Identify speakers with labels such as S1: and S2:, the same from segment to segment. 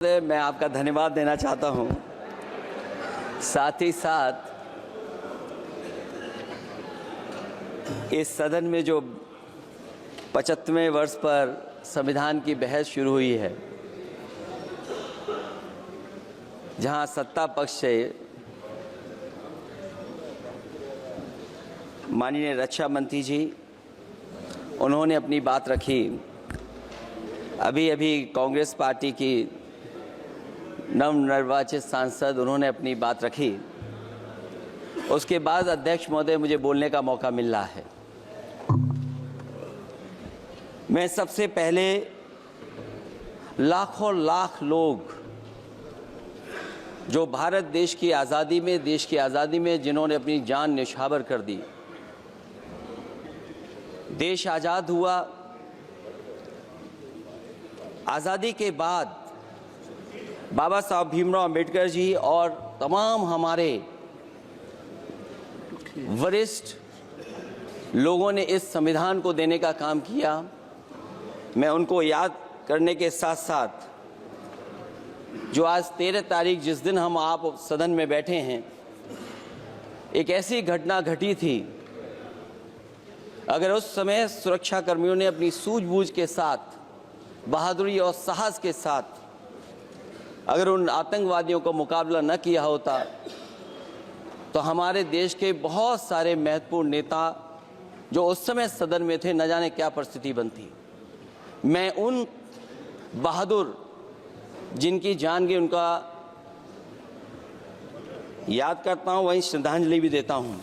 S1: मैं आपका धन्यवाद देना चाहता हूं। साथ ही साथ इस सदन में जो 75वें वर्ष पर संविधान की बहस शुरू हुई है, जहां सत्ता पक्ष से माननीय रक्षा मंत्री जी उन्होंने अपनी बात रखी। अभी कांग्रेस पार्टी की नवनिर्वाचित सांसद उन्होंने अपनी बात रखी। उसके बाद अध्यक्ष महोदय मुझे बोलने का मौका मिल रहा है। मैं सबसे पहले लाखों लाख लोग जो भारत देश की आज़ादी में जिन्होंने अपनी जान न्यौछावर कर दी, देश आज़ाद हुआ। आज़ादी के बाद बाबा साहब भीमराव अंबेडकर जी और तमाम हमारे वरिष्ठ लोगों ने इस संविधान को देने का काम किया। मैं उनको याद करने के साथ साथ जो आज 13 तारीख जिस दिन हम आप सदन में बैठे हैं, एक ऐसी घटना घटी थी, अगर उस समय सुरक्षा कर्मियों ने अपनी सूझबूझ के साथ, बहादुरी और साहस के साथ अगर उन आतंकवादियों को मुकाबला न किया होता तो हमारे देश के बहुत सारे महत्वपूर्ण नेता जो उस समय सदन में थे, न जाने क्या परिस्थिति बनती। मैं उन बहादुर जिनकी जान गई उनका याद करता हूं, वहीं श्रद्धांजलि भी देता हूं।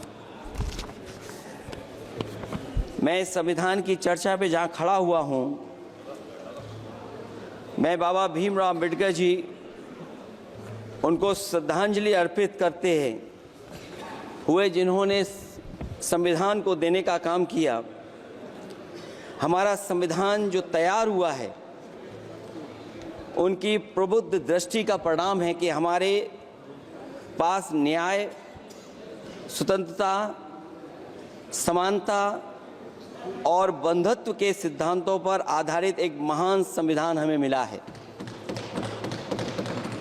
S1: मैं इस संविधान की चर्चा पे जहां खड़ा हुआ हूं, मैं बाबा भीमराव अंबेडकर जी उनको श्रद्धांजलि अर्पित करते हुए जिन्होंने संविधान को देने का काम किया। हमारा संविधान जो तैयार हुआ है, उनकी प्रबुद्ध दृष्टि का परिणाम है कि हमारे पास न्याय, स्वतंत्रता, समानता और बंधुत्व के सिद्धांतों पर आधारित एक महान संविधान हमें मिला है।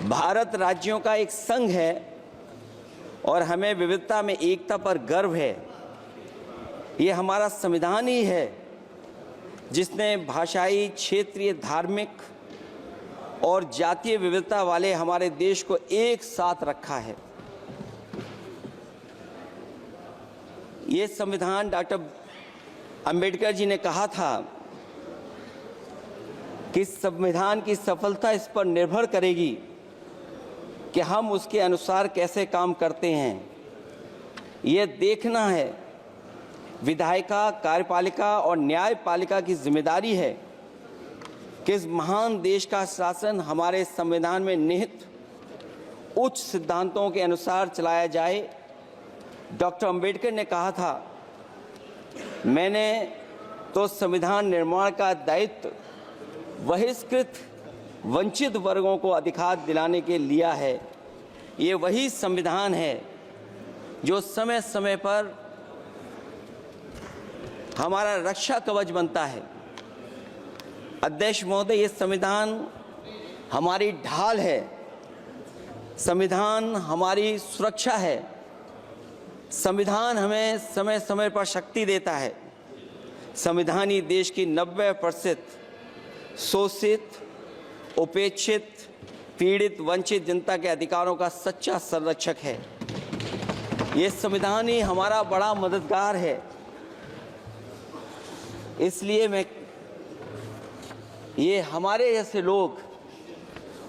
S1: भारत राज्यों का एक संघ है और हमें विविधता में एकता पर गर्व है। ये हमारा संविधान ही है जिसने भाषाई, क्षेत्रीय, धार्मिक और जातीय विविधता वाले हमारे देश को एक साथ रखा है। ये संविधान डॉक्टर अंबेडकर जी ने कहा था कि संविधान की सफलता इस पर निर्भर करेगी कि हम उसके अनुसार कैसे काम करते हैं। ये देखना है, विधायिका, कार्यपालिका और न्यायपालिका की जिम्मेदारी है कि इस महान देश का शासन हमारे संविधान में निहित उच्च सिद्धांतों के अनुसार चलाया जाए। डॉक्टर अंबेडकर ने कहा था, मैंने तो संविधान निर्माण का दायित्व बहिष्कृत वंचित वर्गों को अधिकार दिलाने के लिया है। ये वही संविधान है जो समय समय पर हमारा रक्षा कवच बनता है। अध्यक्ष महोदय, ये संविधान हमारी ढाल है, संविधान हमारी सुरक्षा है, संविधान हमें समय समय पर शक्ति देता है। संविधान ही देश की 90% शोषित, उपेक्षित, पीड़ित, वंचित जनता के अधिकारों का सच्चा संरक्षक है। ये संविधान ही हमारा बड़ा मददगार है। इसलिए ये हमारे जैसे लोग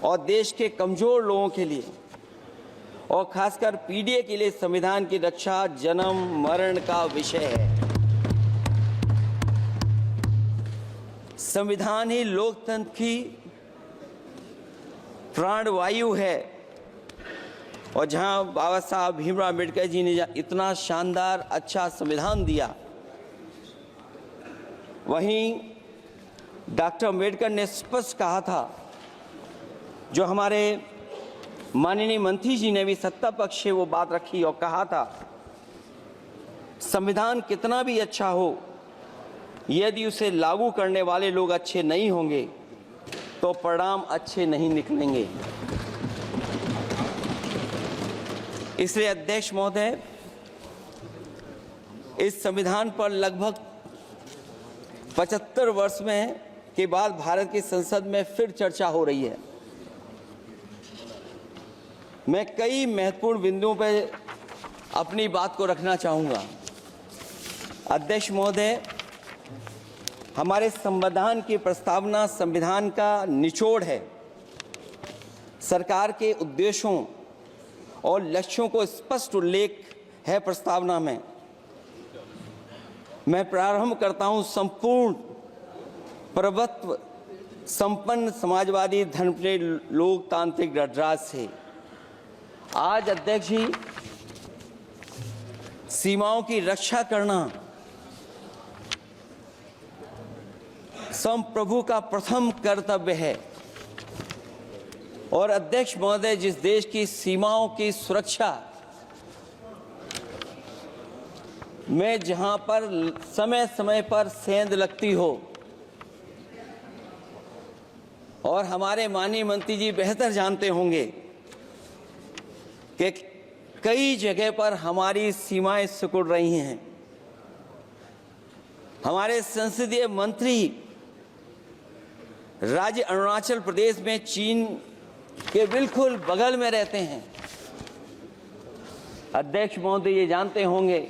S1: और देश के कमजोर लोगों के लिए और खासकर पीढ़ी के लिए संविधान की रक्षा जन्म मरण का विषय है। संविधान ही लोकतंत्र की प्राणवायु है। और जहां बाबा साहब भीमराव अंबेडकर जी ने इतना शानदार अच्छा संविधान दिया, वहीं डॉक्टर अंबेडकर ने स्पष्ट कहा था, जो हमारे माननीय मंत्री जी ने भी सत्ता पक्ष से वो बात रखी और कहा था, संविधान कितना भी अच्छा हो, यदि उसे लागू करने वाले लोग अच्छे नहीं होंगे तो परिणाम अच्छे नहीं निकलेंगे। इसलिए अध्यक्ष महोदय, इस संविधान पर लगभग 75 वर्ष में के बाद भारत की संसद में फिर चर्चा हो रही है। मैं कई महत्वपूर्ण बिंदुओं पर अपनी बात को रखना चाहूँगा। अध्यक्ष महोदय, हमारे संविधान की प्रस्तावना संविधान का निचोड़ है। सरकार के उद्देश्यों और लक्ष्यों को स्पष्ट उल्लेख है प्रस्तावना में। मैं प्रारंभ करता हूं संपूर्ण प्रभुत्व संपन्न समाजवादी धर्मप्रिय लोकतांत्रिक गणराज्य से। आज अध्यक्ष जी, सीमाओं की रक्षा करना संप्रभु का प्रथम कर्तव्य है। और अध्यक्ष महोदय, जिस देश की सीमाओं की सुरक्षा में जहां पर समय समय पर सेंध लगती हो, और हमारे माननीय मंत्री जी बेहतर जानते होंगे कि कई जगह पर हमारी सीमाएं सिकुड़ रही हैं। हमारे संसदीय मंत्री राज्य अरुणाचल प्रदेश में चीन के बिल्कुल बगल में रहते हैं। अध्यक्ष महोदय, ये जानते होंगे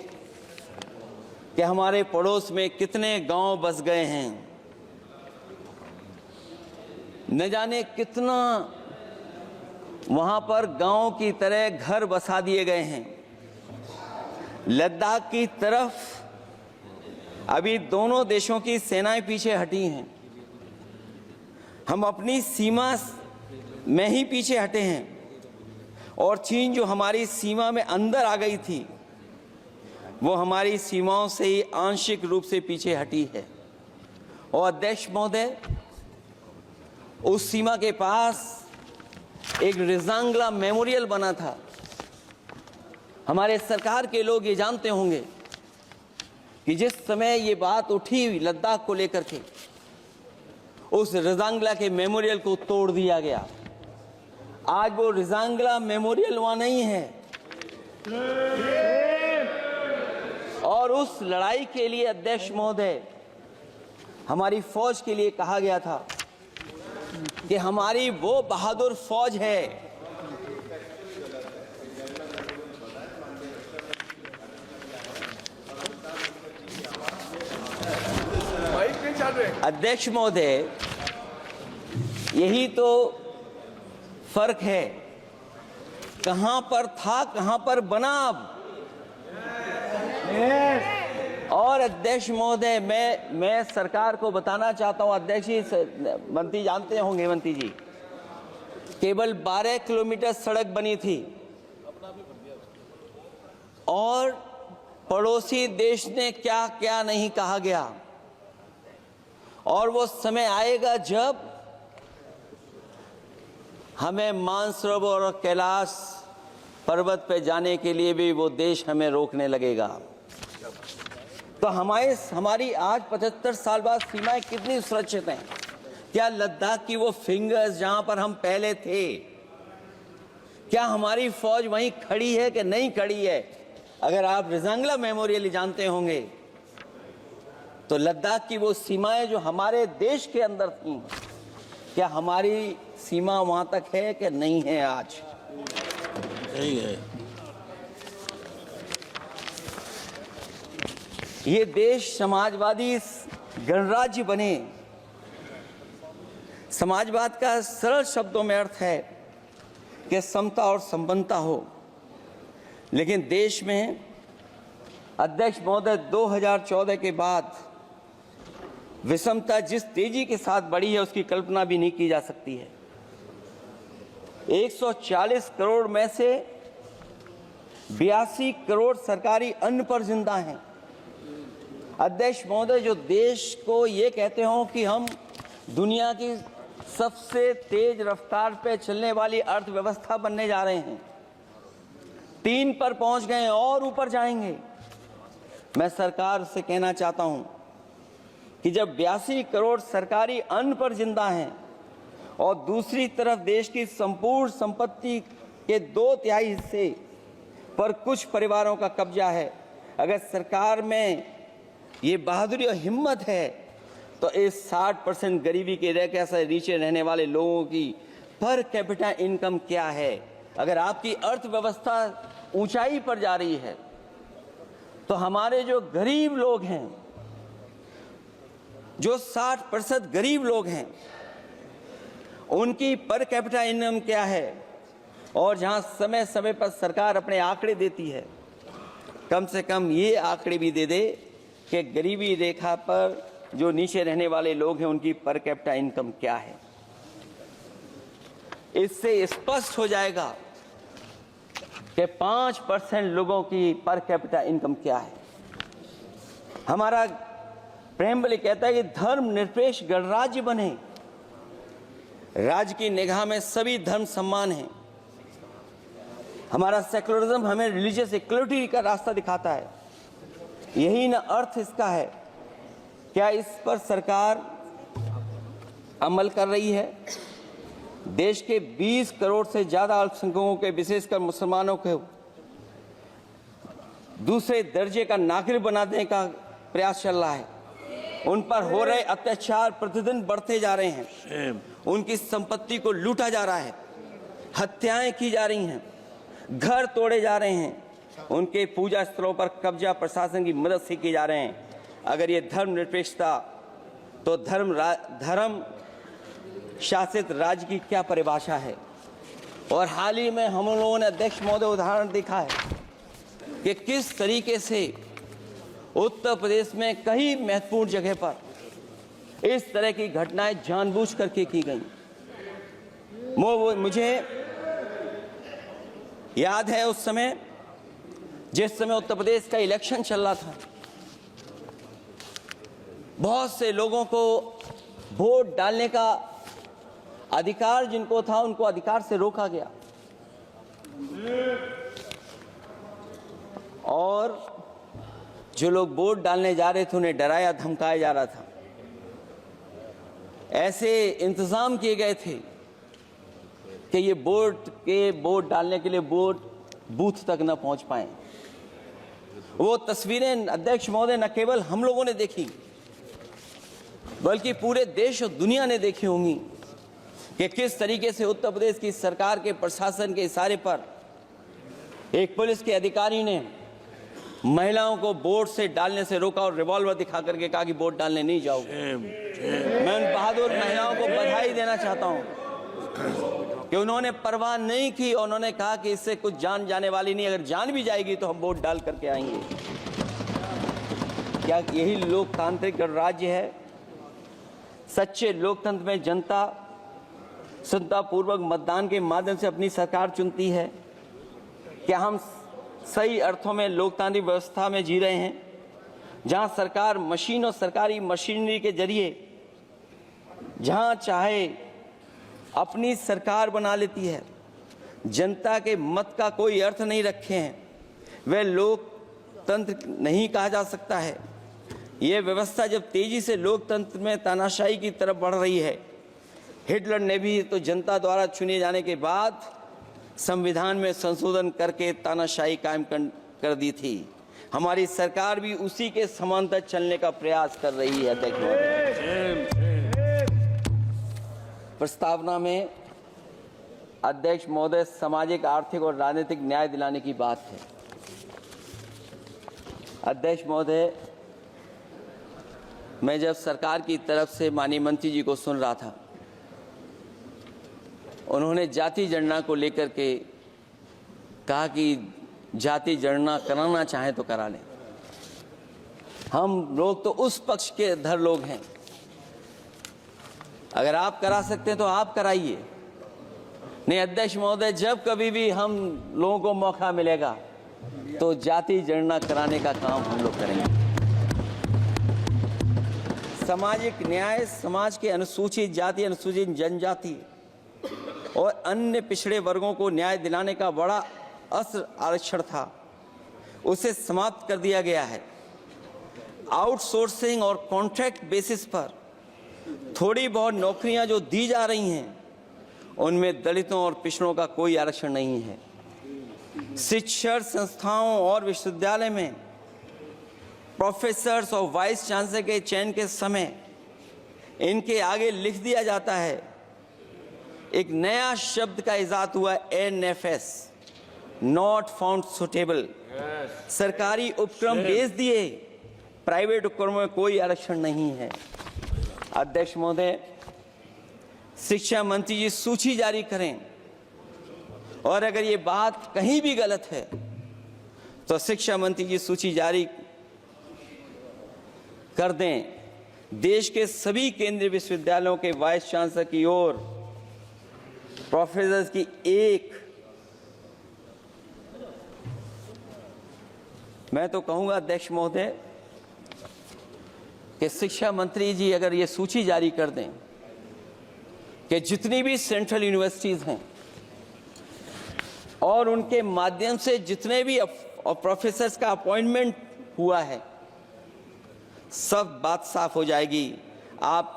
S1: कि हमारे पड़ोस में कितने गांव बस गए हैं, न जाने कितना वहां पर गांव की तरह घर बसा दिए गए हैं। लद्दाख की तरफ अभी दोनों देशों की सेनाएं पीछे हटी हैं। हम अपनी सीमा में ही पीछे हटे हैं, और चीन जो हमारी सीमा में अंदर आ गई थी, वो हमारी सीमाओं से ही आंशिक रूप से पीछे हटी है। और अध्यक्ष महोदय, उस सीमा के पास एक रिजांगला मेमोरियल बना था। हमारे सरकार के लोग ये जानते होंगे कि जिस समय ये बात उठी लद्दाख को लेकर के, उस रिजांगला के मेमोरियल को तोड़ दिया गया। आज वो रिजांगला मेमोरियल वहां नहीं है। और उस लड़ाई के लिए अध्यक्ष महोदय, हमारी फौज के लिए कहा गया था कि हमारी वो बहादुर फौज है अध्यक्ष महोदय, यही तो फर्क है। कहां पर था, कहां पर बना अब। और अध्यक्ष महोदय, मैं सरकार को बताना चाहता हूं, अध्यक्ष जी, मंत्री जानते होंगे, मंत्री जी, केवल 12 किलोमीटर सड़क बनी थी, और पड़ोसी देश ने क्या क्या नहीं कहा गया। और वो समय आएगा जब हमें मानसरोवर और कैलाश पर्वत पे जाने के लिए भी वो देश हमें रोकने लगेगा। तो हमारी आज 75 साल बाद सीमाएं कितनी सुरक्षित हैं। क्या लद्दाख की वो फिंगर्स जहां पर हम पहले थे, क्या हमारी फौज वहीं खड़ी है कि नहीं खड़ी है? अगर आप रिजांगला मेमोरियल जानते होंगे, तो लद्दाख की वो सीमाएं जो हमारे देश के अंदर थी, क्या हमारी सीमा वहां तक है कि नहीं है? आज
S2: सही है।
S1: ये देश समाजवादी गणराज्य बने। समाजवाद का सरल शब्दों में अर्थ है कि समता और संपन्नता हो। लेकिन देश में अध्यक्ष महोदय, 2014 के बाद विषमता जिस तेजी के साथ बढ़ी है, उसकी कल्पना भी नहीं की जा सकती है। 140 करोड़ में से 82 करोड़ सरकारी अन्न पर जिंदा हैं। अध्यक्ष महोदय, जो देश को ये कहते हो कि हम दुनिया की सबसे तेज रफ्तार पे चलने वाली अर्थव्यवस्था बनने जा रहे हैं, 3 पर पहुंच गए और ऊपर जाएंगे। मैं सरकार से कहना चाहता हूं कि जब 82 करोड़ सरकारी अन्न पर जिंदा हैं, और दूसरी तरफ देश की संपूर्ण संपत्ति के 2/3 हिस्से पर कुछ परिवारों का कब्जा है। अगर सरकार में ये बहादुरी और हिम्मत है तो इस 60% गरीबी के रेखा से नीचे रहने वाले लोगों की पर कैपिटा इनकम क्या है? अगर आपकी अर्थव्यवस्था ऊंचाई पर जा रही है तो हमारे जो गरीब लोग हैं, जो 60% गरीब लोग हैं, उनकी पर कैपिटा इनकम क्या है? और जहां समय समय पर सरकार अपने आंकड़े देती है, कम से कम ये आंकड़े भी दे दे कि गरीबी रेखा पर जो नीचे रहने वाले लोग हैं उनकी पर कैपिटा इनकम क्या है। इससे स्पष्ट हो जाएगा कि 5% लोगों की पर कैपिटा इनकम क्या है। हमारा प्रेमबली कहता है कि धर्मनिरपेक्ष गणराज्य बने, राज्य की निगाह में सभी धर्म समान हैं। हमारा सेकुलरिज्म हमें रिलीजियस इक्वलिटी का रास्ता दिखाता है। यही ना अर्थ इसका है। क्या इस पर सरकार अमल कर रही है? देश के 20 करोड़ से ज्यादा अल्पसंख्यकों के, विशेषकर मुसलमानों को दूसरे दर्जे का नागरिक बनाने का प्रयास चल रहा है। उन पर हो रहे अत्याचार प्रतिदिन बढ़ते जा रहे हैं। उनकी संपत्ति को लूटा जा रहा है, हत्याएं की जा रही हैं, घर तोड़े जा रहे हैं, उनके पूजा स्थलों पर कब्जा प्रशासन की मदद से किए जा रहे हैं। अगर ये धर्मनिरपेक्षता तो धर्म शासित राज्य की क्या परिभाषा है? और हाल ही में हम लोगों ने अध्यक्ष महोदय उदाहरण देखा है कि किस तरीके से उत्तर प्रदेश में कई महत्वपूर्ण जगह पर इस तरह की घटनाएं जानबूझ करके की गई। मुझे याद है उस समय, जिस समय उत्तर प्रदेश का इलेक्शन चल रहा था, बहुत से लोगों को वोट डालने का अधिकार जिनको था, उनको अधिकार से रोका गया और जो लोग वोट डालने जा रहे थे उन्हें डराया धमकाया जा रहा था। ऐसे इंतजाम किए गए थे कि ये वोट डालने के लिए वोट बूथ तक न पहुंच पाए। वो तस्वीरें अध्यक्ष महोदय न केवल हम लोगों ने देखी बल्कि पूरे देश और दुनिया ने देखी होंगी कि किस तरीके से उत्तर प्रदेश की सरकार के प्रशासन के इशारे पर एक पुलिस के अधिकारी ने महिलाओं को वोट से डालने से रोका और रिवॉल्वर दिखा करके कहा कि वोट डालने नहीं जाओगे। मैं उन बहादुर महिलाओं को बधाई देना चाहता हूं कि उन्होंने परवाह नहीं की। उन्होंने कहा कि इससे कुछ जान जाने वाली नहीं, अगर जान भी जाएगी तो हम वोट डाल करके आएंगे। क्या यही लोकतांत्रिक गणराज्य है? सच्चे लोकतंत्र में जनता संतापूर्वक मतदान के माध्यम से अपनी सरकार चुनती है। क्या हम सही अर्थों में लोकतांत्रिक व्यवस्था में जी रहे हैं, जहां सरकार मशीन और सरकारी मशीनरी के जरिए जहां चाहे अपनी सरकार बना लेती है, जनता के मत का कोई अर्थ नहीं रखे हैं, वह लोकतंत्र नहीं कहा जा सकता है। यह व्यवस्था जब तेजी से लोकतंत्र में तानाशाही की तरफ बढ़ रही है, हिटलर ने भी तो जनता द्वारा चुने जाने के बाद संविधान में संशोधन करके तानाशाही कायम कर दी थी। हमारी सरकार भी उसी के समांतर चलने का प्रयास कर रही है। प्रस्तावना में अध्यक्ष महोदय सामाजिक, आर्थिक और राजनीतिक न्याय दिलाने की बात है। अध्यक्ष महोदय, मैं जब सरकार की तरफ से माननीय मंत्री जी को सुन रहा था, उन्होंने जाति जनगणना को लेकर के कहा कि जाति जनगणना कराना चाहें तो करा लें। हम लोग तो उस पक्ष के धर लोग हैं, अगर आप करा सकते हैं तो आप कराइए। नहीं अध्यक्ष महोदय, जब कभी भी हम लोगों को मौका मिलेगा तो जाति जनगणना कराने का काम हम लोग करेंगे। सामाजिक न्याय समाज के अनुसूचित जाति, अनुसूचित जनजाति और अन्य पिछड़े वर्गों को न्याय दिलाने का बड़ा अस्त्र आरक्षण था, उसे समाप्त कर दिया गया है। आउटसोर्सिंग और कॉन्ट्रैक्ट बेसिस पर थोड़ी बहुत नौकरियां जो दी जा रही हैं, उनमें दलितों और पिछड़ों का कोई आरक्षण नहीं है। शिक्षण संस्थाओं और विश्वविद्यालय में प्रोफेसर्स और वाइस चांसलर के चयन के समय इनके आगे लिख दिया जाता है, एक नया शब्द का इजाद हुआ, NFS, नॉट फाउंड सुटेबल। सरकारी उपक्रम भेज दिए, प्राइवेट उपक्रमों में कोई आरक्षण नहीं है। अध्यक्ष महोदय, शिक्षा मंत्री जी सूची जारी करें, और अगर ये बात कहीं भी गलत है तो शिक्षा मंत्री जी सूची जारी कर दें। देश के सभी केंद्रीय विश्वविद्यालयों के वाइस चांसलर की ओर प्रोफेसर की एक, मैं तो कहूंगा अध्यक्ष महोदय कि शिक्षा मंत्री जी अगर ये सूची जारी कर दें कि जितनी भी सेंट्रल यूनिवर्सिटीज हैं और उनके माध्यम से जितने भी प्रोफेसर्स का अपॉइंटमेंट हुआ है, सब बात साफ हो जाएगी। आप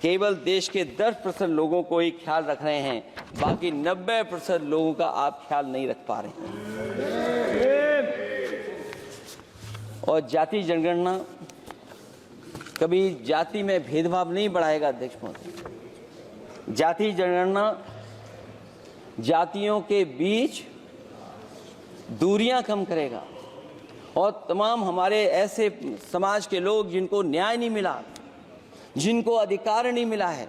S1: केवल देश के 10% लोगों को ही ख्याल रख रहे हैं, बाकी 90% लोगों का आप ख्याल नहीं रख पा रहे हैं। और जाति जनगणना कभी जाति में भेदभाव नहीं बढ़ाएगा अध्यक्ष महोदय। जाति जनगणना जातियों के बीच दूरियां कम करेगा और तमाम हमारे ऐसे समाज के लोग जिनको न्याय नहीं मिला, जिनको अधिकार नहीं मिला है,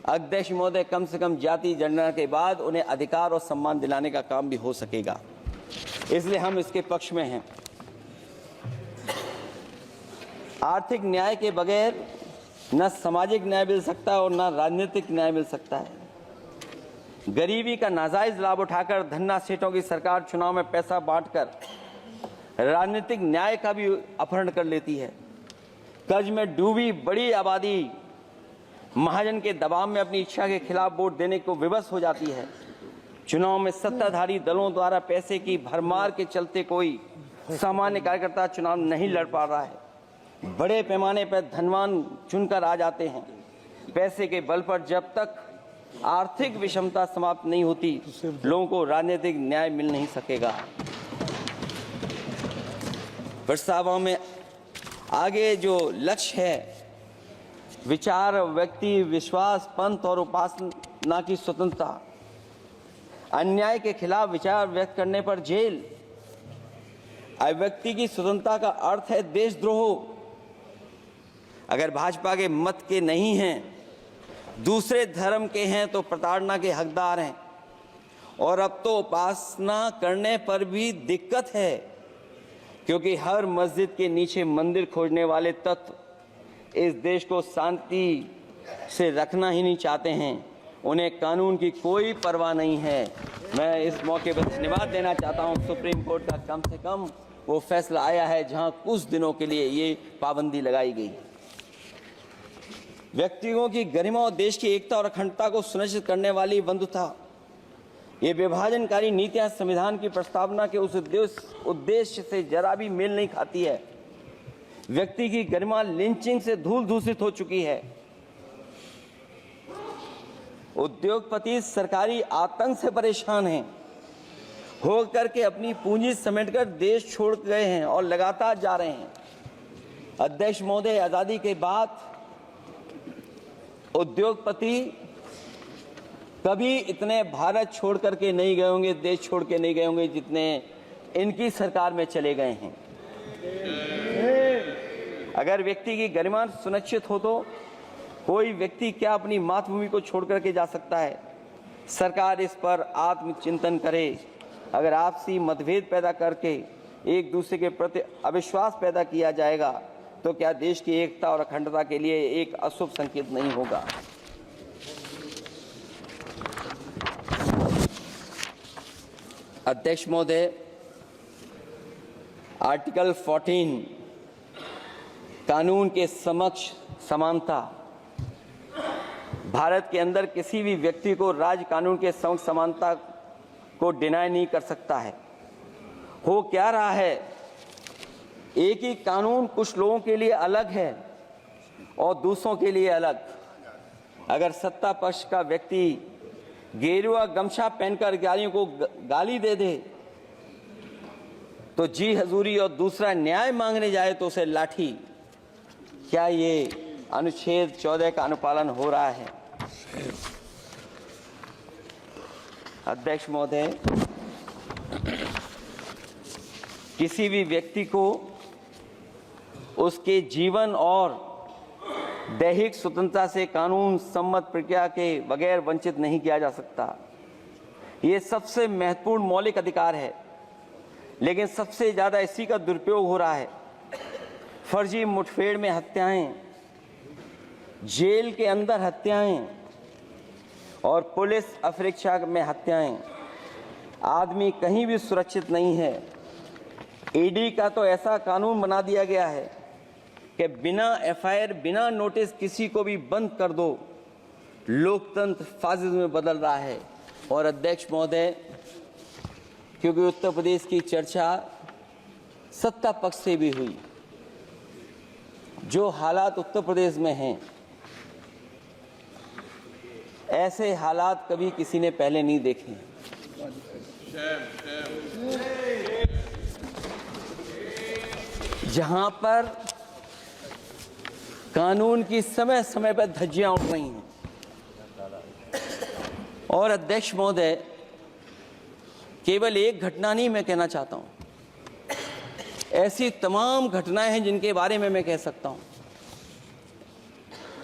S1: अध्यक्ष महोदय, कम से कम जाति जनगणना के बाद उन्हें अधिकार और सम्मान दिलाने का काम भी हो सकेगा। इसलिए हम इसके पक्ष में हैं। आर्थिक न्याय के बगैर न सामाजिक न्याय मिल सकता है और न राजनीतिक न्याय मिल सकता है। गरीबी का नाजायज लाभ उठाकर धन्ना सेठों की सरकार चुनाव में पैसा बांटकर राजनीतिक न्याय का भी अपहरण कर लेती है। कर्ज में डूबी बड़ी आबादी महाजन के दबाव में अपनी इच्छा के खिलाफ वोट देने को विवश हो जाती है। चुनाव में सत्ताधारी दलों द्वारा पैसे की भरमार के चलते कोई सामान्य कार्यकर्ता चुनाव नहीं लड़ पा रहा है। बड़े पैमाने पर धनवान चुनकर आ जाते हैं। पैसे के बल पर जब तक आर्थिक विषमता समाप्त नहीं होती, लोगों को राजनीतिक न्याय मिल नहीं सकेगा। प्रस्तावों में आगे जो लक्ष्य है, विचार, व्यक्ति, विश्वास, पंथ और उपासना की स्वतंत्रता, अन्याय के खिलाफ विचार व्यक्त करने पर जेल, अभिव्यक्ति की स्वतंत्रता का अर्थ है देशद्रोह। अगर भाजपा के मत के नहीं हैं, दूसरे धर्म के हैं तो प्रताड़ना के हकदार हैं। और अब तो उपासना करने पर भी दिक्कत है, क्योंकि हर मस्जिद के नीचे मंदिर खोजने वाले तत्व इस देश को शांति से रखना ही नहीं चाहते हैं। उन्हें कानून की कोई परवाह नहीं है। मैं इस मौके पर धन्यवाद देना चाहता हूं सुप्रीम कोर्ट का, कम से कम वो फैसला आया है जहां कुछ दिनों के लिए ये पाबंदी लगाई गई। व्यक्तियों की गरिमा और देश की एकता और अखंडता को सुनिश्चित करने वाली बंधुता, ये विभाजनकारी नीतियां संविधान की प्रस्तावना के उस उद्देश्य से जरा भी मेल नहीं खाती है। व्यक्ति की गरिमा लिंचिंग से धूल दूषित हो चुकी है। उद्योगपति सरकारी आतंक से परेशान हैं, हो करके अपनी पूंजी समेटकर देश छोड़ गए हैं और लगातार जा रहे हैं। अध्यक्ष महोदय, आजादी के बाद उद्योगपति कभी इतने भारत छोड़ करके नहीं गए होंगे, देश छोड़ के नहीं गए होंगे जितने इनकी सरकार में चले गए हैं। अगर व्यक्ति की गरिमा सुनिश्चित हो तो कोई व्यक्ति क्या अपनी मातृभूमि को छोड़ करके जा सकता है। सरकार इस पर आत्मचिंतन करे। अगर आपसी मतभेद पैदा करके एक दूसरे के प्रति अविश्वास पैदा किया जाएगा तो क्या देश की एकता और अखंडता के लिए एक अशुभ संकेत नहीं होगा। अध्यक्ष महोदय, आर्टिकल 14 कानून के समक्ष समानता, भारत के अंदर किसी भी व्यक्ति को राज्य कानून के समक्ष समानता को डिनाई नहीं कर सकता है। हो क्या रहा है, एक ही कानून कुछ लोगों के लिए अलग है और दूसरों के लिए अलग। अगर सत्ता पक्ष का व्यक्ति गेरुआ गमछा पहनकर अधिकारियों को गाली दे दे तो जी हजूरी और दूसरा न्याय मांगने जाए तो उसे लाठी। क्या ये अनुच्छेद 14 का अनुपालन हो रहा है? अध्यक्ष महोदय, किसी भी व्यक्ति को उसके जीवन और दैहिक स्वतंत्रता से कानून सम्मत प्रक्रिया के बगैर वंचित नहीं किया जा सकता। ये सबसे महत्वपूर्ण मौलिक अधिकार है, लेकिन सबसे ज़्यादा इसी का दुरुपयोग हो रहा है। फर्जी मुठभेड़ में हत्याएं, जेल के अंदर हत्याएं और पुलिस अफरीक्षा में हत्याएं। आदमी कहीं भी सुरक्षित नहीं है। ईडी का तो ऐसा कानून बना दिया गया है कि बिना एफआईआर, बिना नोटिस किसी को भी बंद कर दो। लोकतंत्र फासिज्म में बदल रहा है। और अध्यक्ष महोदय, क्योंकि उत्तर प्रदेश की चर्चा सत्ता पक्ष से भी हुई, जो हालात उत्तर प्रदेश में हैं, ऐसे हालात कभी किसी ने पहले नहीं देखे। जहां पर कानून की समय समय पर धज्जियां उड़ रही हैं। और अध्यक्ष महोदय, केवल एक घटना नहीं मैं कहना चाहता हूं, ऐसी तमाम घटनाएं हैं जिनके बारे में मैं कह सकता हूं।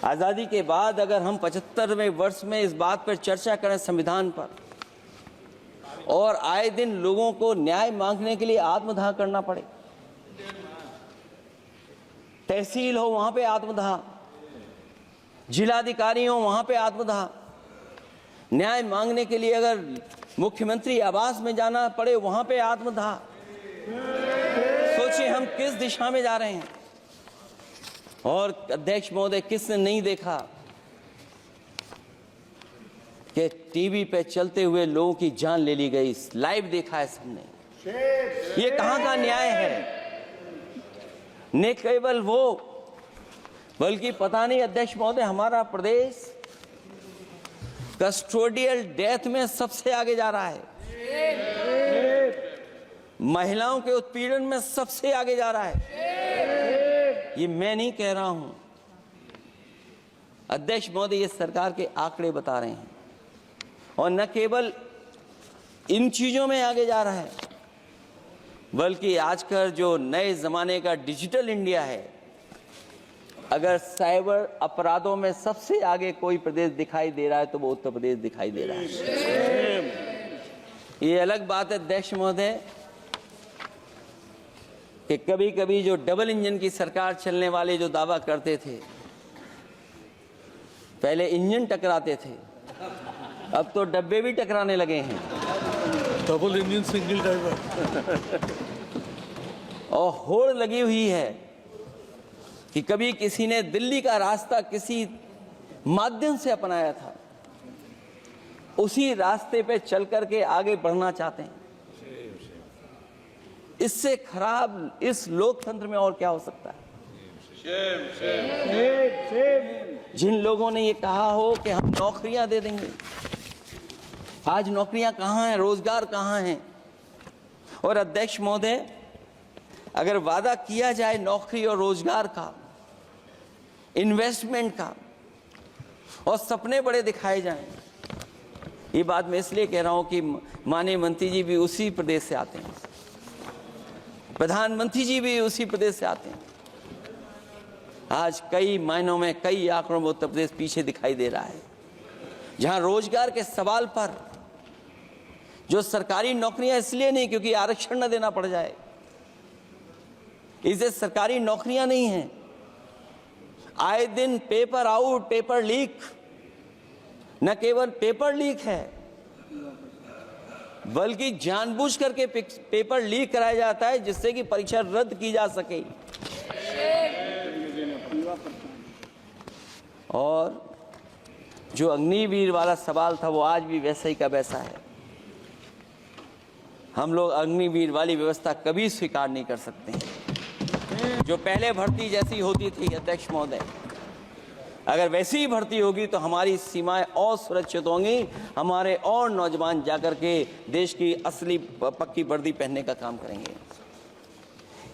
S1: आज़ादी के बाद अगर हम 75वें वर्ष में इस बात पर चर्चा करें संविधान पर, और आए दिन लोगों को न्याय मांगने के लिए आत्मदाह करना पड़े, तहसील हो वहां पे आत्मदाह, जिलाधिकारी हो वहां पे आत्मदाह, न्याय मांगने के लिए अगर मुख्यमंत्री आवास में जाना पड़े वहां पे आत्मदाह। सोचिए हम किस दिशा में जा रहे हैं। और अध्यक्ष महोदय, किसने नहीं देखा कि टीवी पे चलते हुए लोगों की जान ले ली गई? लाइव देखा है सबने। ये कहां का न्याय है? न केवल वो, बल्कि पता नहीं अध्यक्ष महोदय, हमारा प्रदेश कस्टोडियल डेथ में सबसे आगे जा रहा है, महिलाओं के उत्पीड़न में सबसे आगे जा रहा है। ये मैं नहीं कह रहा हूं, अध्यक्ष महोदय, ये सरकार के आंकड़े बता रहे हैं। और न केवल इन चीजों में आगे जा रहा है, बल्कि आजकल जो नए जमाने का डिजिटल इंडिया है, अगर साइबर अपराधों में सबसे आगे कोई प्रदेश दिखाई दे रहा है तो वो उत्तर प्रदेश दिखाई दे रहा है। ये अलग बात है अध्यक्ष महोदय कि कभी कभी जो डबल इंजन की सरकार चलने वाले जो दावा करते थे, पहले इंजन टकराते थे, अब तो डब्बे भी टकराने लगे हैं।
S2: Double engine single driver.
S1: और होड़ लगी हुई है कि कभी किसी ने दिल्ली का रास्ता किसी माध्यम से अपनाया था, उसी रास्ते पे चल करके आगे बढ़ना चाहते हैं। इससे खराब इस लोकतंत्र में और क्या हो सकता है? जिन लोगों ने ये कहा हो कि हम नौकरियां दे देंगे, आज नौकरियां कहां हैं? रोजगार कहां हैं? और अध्यक्ष महोदय, अगर वादा किया जाए नौकरी और रोजगार का, इन्वेस्टमेंट का, और सपने बड़े दिखाए जाएं, ये बात मैं इसलिए कह रहा हूं कि माननीय मंत्री जी भी उसी प्रदेश से आते हैं, प्रधानमंत्री जी भी उसी प्रदेश से आते हैं। आज कई मायनों में, कई आंकड़ों में उत्तर प्रदेश पीछे दिखाई दे रहा है। जहां रोजगार के सवाल पर, जो सरकारी नौकरियां इसलिए नहीं क्योंकि आरक्षण न देना पड़ जाए, इसे सरकारी नौकरियां नहीं हैं। आए दिन पेपर आउट, पेपर लीक, न केवल पेपर लीक है बल्कि जानबूझ करके पेपर लीक कराया जाता है जिससे कि परीक्षा रद्द की जा सके। और जो अग्निवीर वाला सवाल था वो आज भी वैसा ही का वैसा है। हम लोग अग्निवीर वाली व्यवस्था कभी स्वीकार नहीं कर सकते हैं। जो पहले भर्ती जैसी होती थी अध्यक्ष महोदय, अगर वैसी ही भर्ती होगी तो हमारी सीमाएं और सुरक्षित होंगी, हमारे और नौजवान जाकर के देश की असली पक्की वर्दी पहनने का काम करेंगे।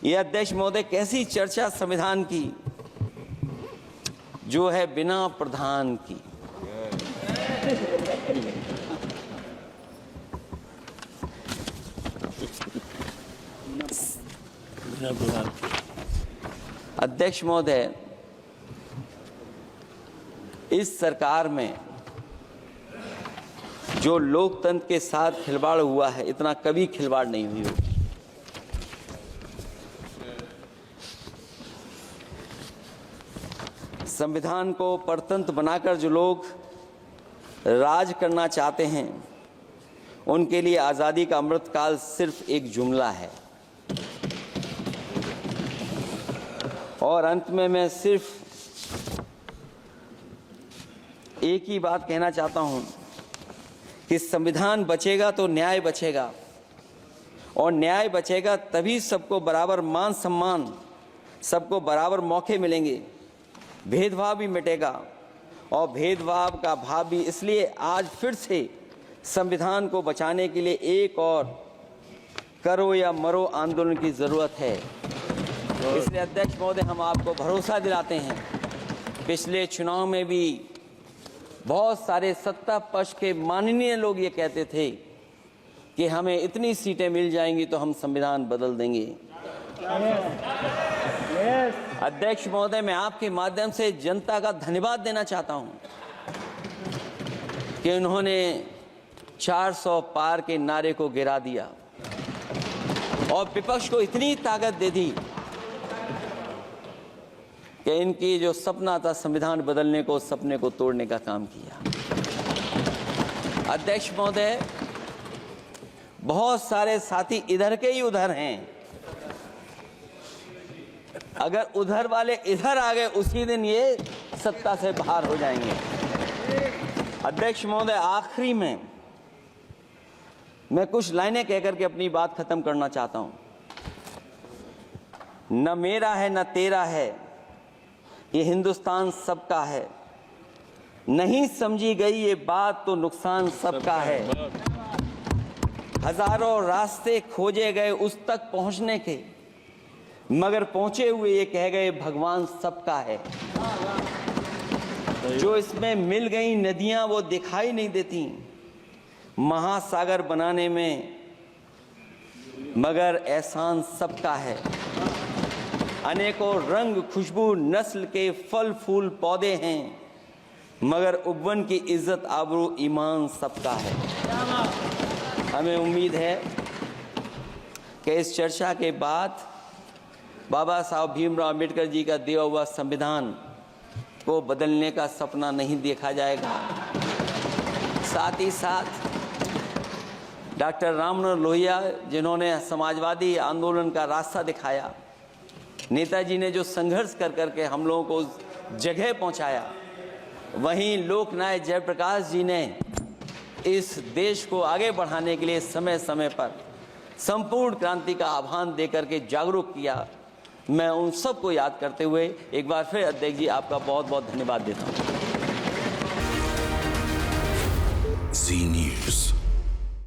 S1: ये अध्यक्ष महोदय कैसी चर्चा संविधान की जो है बिना प्रधान की। अध्यक्ष महोदय, इस सरकार में जो लोकतंत्र के साथ खिलवाड़ हुआ है, इतना कभी खिलवाड़ नहीं हुई होगी। संविधान को परतंत्र बनाकर जो लोग राज करना चाहते हैं, उनके लिए आज़ादी का अमृतकाल सिर्फ एक जुमला है। और अंत में मैं सिर्फ एक ही बात कहना चाहता हूं कि संविधान बचेगा तो न्याय बचेगा, और न्याय बचेगा तभी सबको बराबर मान सम्मान, सबको बराबर मौके मिलेंगे, भेदभाव भी मिटेगा। और भेदभाव का भाव भी इसलिए आज फिर से संविधान को बचाने के लिए एक और करो या मरो आंदोलन की जरूरत है। इसलिए अध्यक्ष महोदय, हम आपको भरोसा दिलाते हैं, पिछले चुनाव में भी बहुत सारे सत्ता पक्ष के माननीय लोग ये कहते थे कि हमें इतनी सीटें मिल जाएंगी तो हम संविधान बदल देंगे। अध्यक्ष महोदय, मैं आपके माध्यम से जनता का धन्यवाद देना चाहता हूं कि उन्होंने 400 पार के नारे को गिरा दिया और विपक्ष को इतनी ताकत दे दी कि इनकी जो सपना था संविधान बदलने को, उस सपने को तोड़ने का काम किया। अध्यक्ष महोदय, बहुत सारे साथी इधर के ही उधर हैं, अगर उधर वाले इधर आ गए उसी दिन ये सत्ता से बाहर हो जाएंगे। अध्यक्ष महोदय, आखिरी में मैं कुछ लाइनें कहकर के अपनी बात खत्म करना चाहता हूं। न मेरा है न तेरा है, ये हिंदुस्तान सबका है। नहीं समझी गई ये बात तो नुकसान सबका है। हजारों रास्ते खोजे गए उस तक पहुंचने के, मगर पहुंचे हुए ये कह गए भगवान सबका है। जो इसमें मिल गई नदियां वो दिखाई नहीं देती महासागर बनाने में, मगर एहसान सबका है। अनेकों रंग खुशबू नस्ल के फल फूल पौधे हैं, मगर उपवन की इज्जत आबरू ईमान सबका है। हमें उम्मीद है कि इस चर्चा के बाद बाबा साहब भीमराव अम्बेडकर जी का दिया हुआ संविधान को बदलने का सपना नहीं देखा जाएगा। साथ ही साथ डॉक्टर राममनोहर लोहिया, जिन्होंने समाजवादी आंदोलन का रास्ता दिखाया, नेताजी ने जो संघर्ष कर करके हम लोगों को उस जगह पहुंचाया, वहीं लोकनायक जयप्रकाश जी ने इस देश को आगे बढ़ाने के लिए समय समय पर संपूर्ण क्रांति का आह्वान देकर के जागरूक किया। मैं उन सबको याद करते हुए एक बार फिर अध्यक्ष जी आपका बहुत बहुत धन्यवाद देता हूँ।